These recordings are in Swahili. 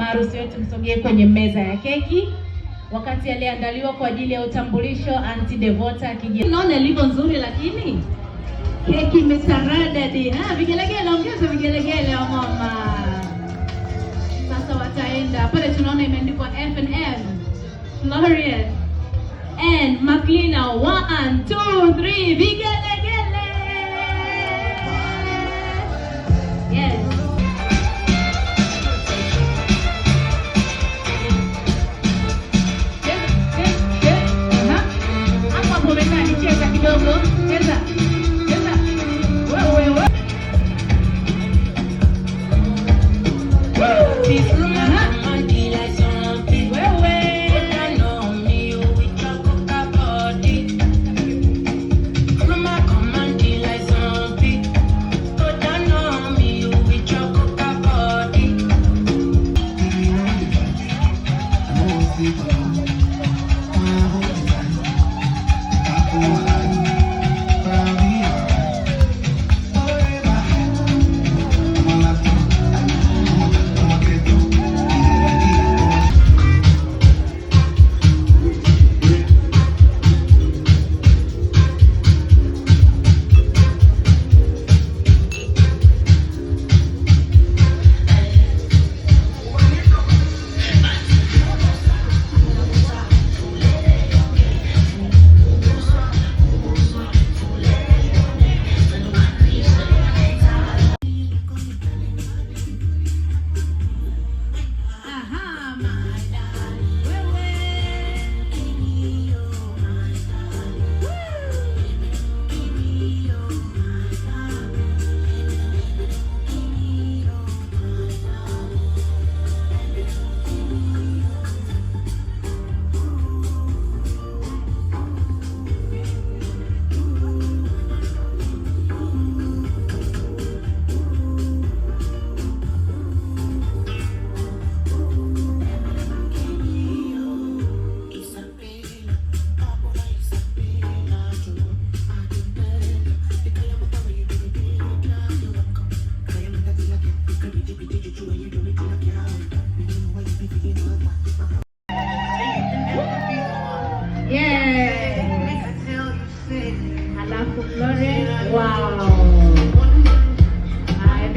mama harusi wetu msogee kwenye meza ya keki. Wakati aliandaliwa kwa ajili ya utambulisho, Auntie Devota akija. Naona ilivyo nzuri, lakini keki imetaradadi. Vigelegele, ongeza vigelegele wa mama. Sasa wataenda pale, tunaona imeandikwa F&M Florian and Maclina. 1, 2, 3, vigelegele. Yes. Cheza kidogo, cheza. Wewe.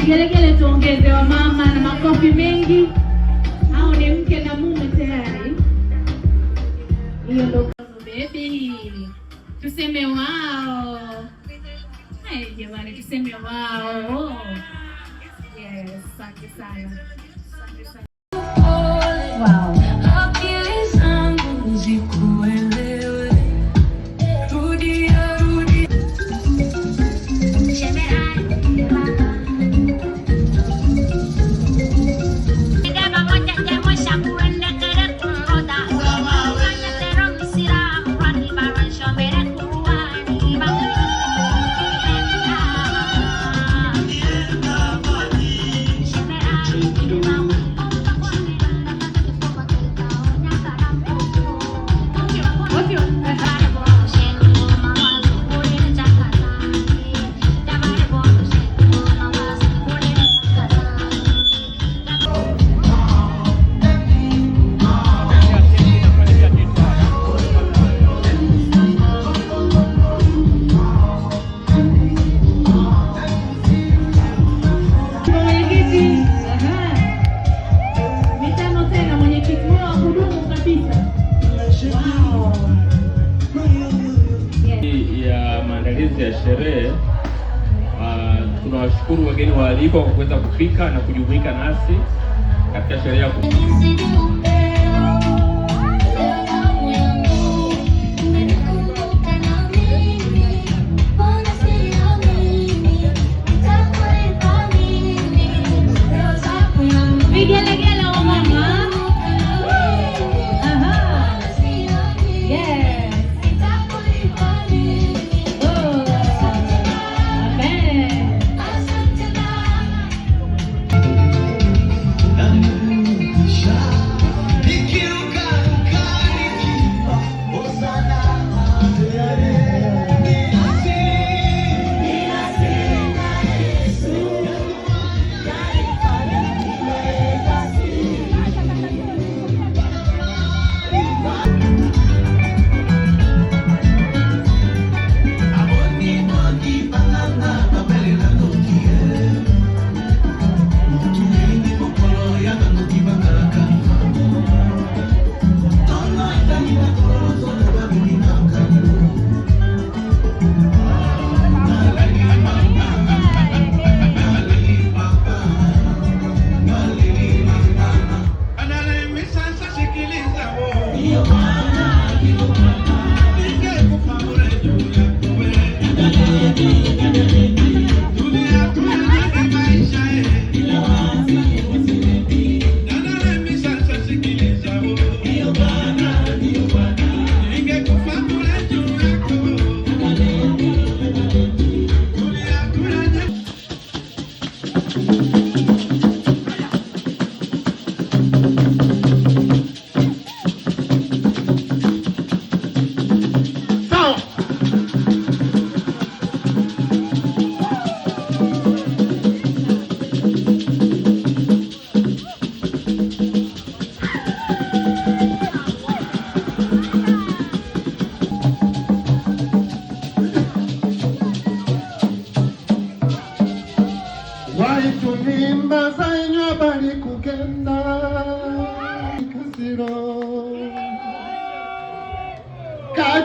Vigelegele tuongeze wa mama na makofi mengi. Hao ni mke na mume tayari. Hiyo ndo baby. Tuseme wao. Jamani, tuseme wao. Yes, asante sana. Wow. Ya sherehe. Tunawashukuru wageni waalikwa kwa kuweza kufika na kujumuika nasi katika sherehe ya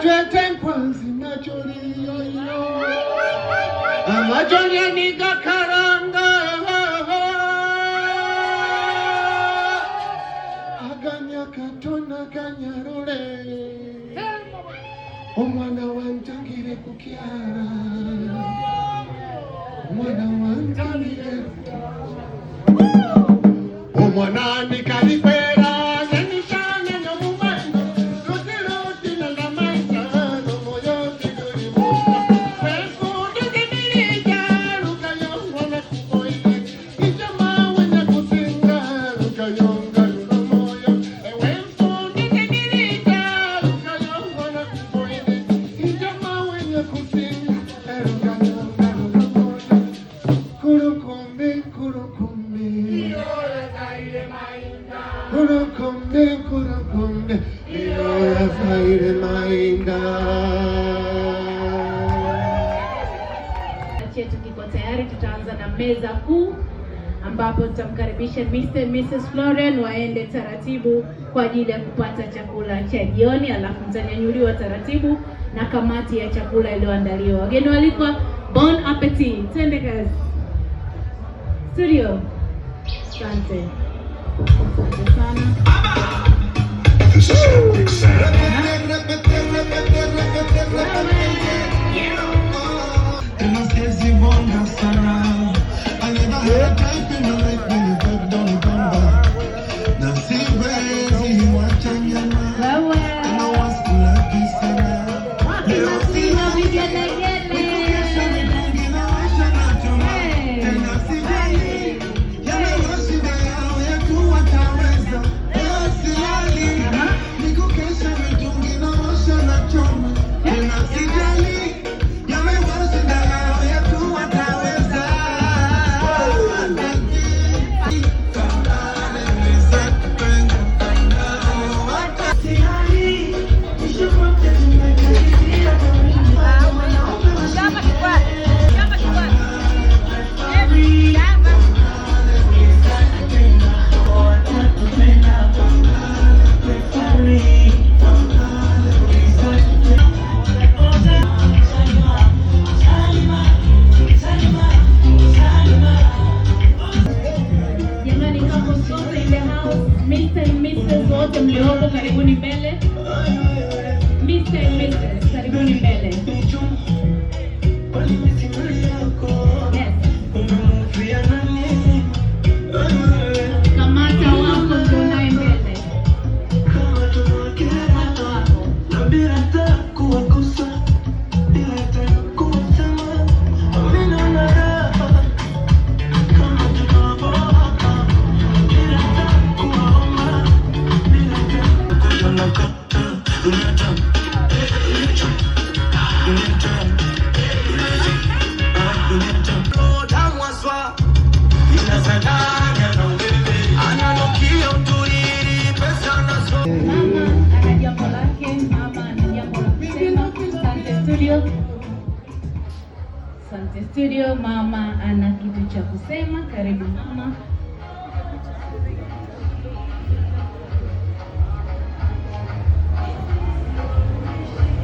Atwete kwanzi machori yoyo Amachori nika karanga Aganya katona kanyarule Omwana wantangire kukiara Omwana wantangire Omwana nikalipera chetu kiko tayari. Tutaanza na meza kuu ambapo tutamkaribisha Mr. and Mrs. Florian waende taratibu kwa ajili ya kupata chakula cha jioni, alafu mtanyanyuliwa taratibu na kamati ya chakula iliyoandaliwa. Wageni walikuwa bon appetit. Twende kazi. Studio. Asante. Asante sana. This is epic sound. Mliopo karibuni mbele. Mr. and Mrs. karibuni mbele. Yes. Kamata wako ndio naye mbele. Kamata wako. Asante studio. Mama ana kitu cha kusema. Karibu mama.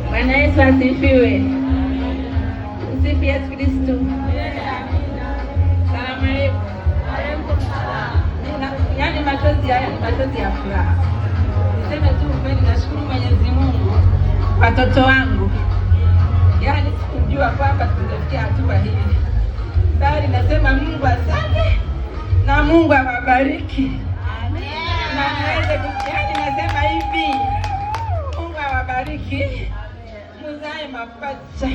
Bwana Yesu asifiwe. Msifu Yesu Kristo. Salamu alaykum. Yaani machozi haya ni machozi ya furaha. Niseme tu kweli, nashukuru Mwenyezi Mungu watoto wangu. Yaani sikujua kwamba tungefikia hatua hii. Bali nasema Mungu asante na Mungu awabariki. Amen. Na niweze yaani nasema hivi, Mungu awabariki. Muzae mapacha.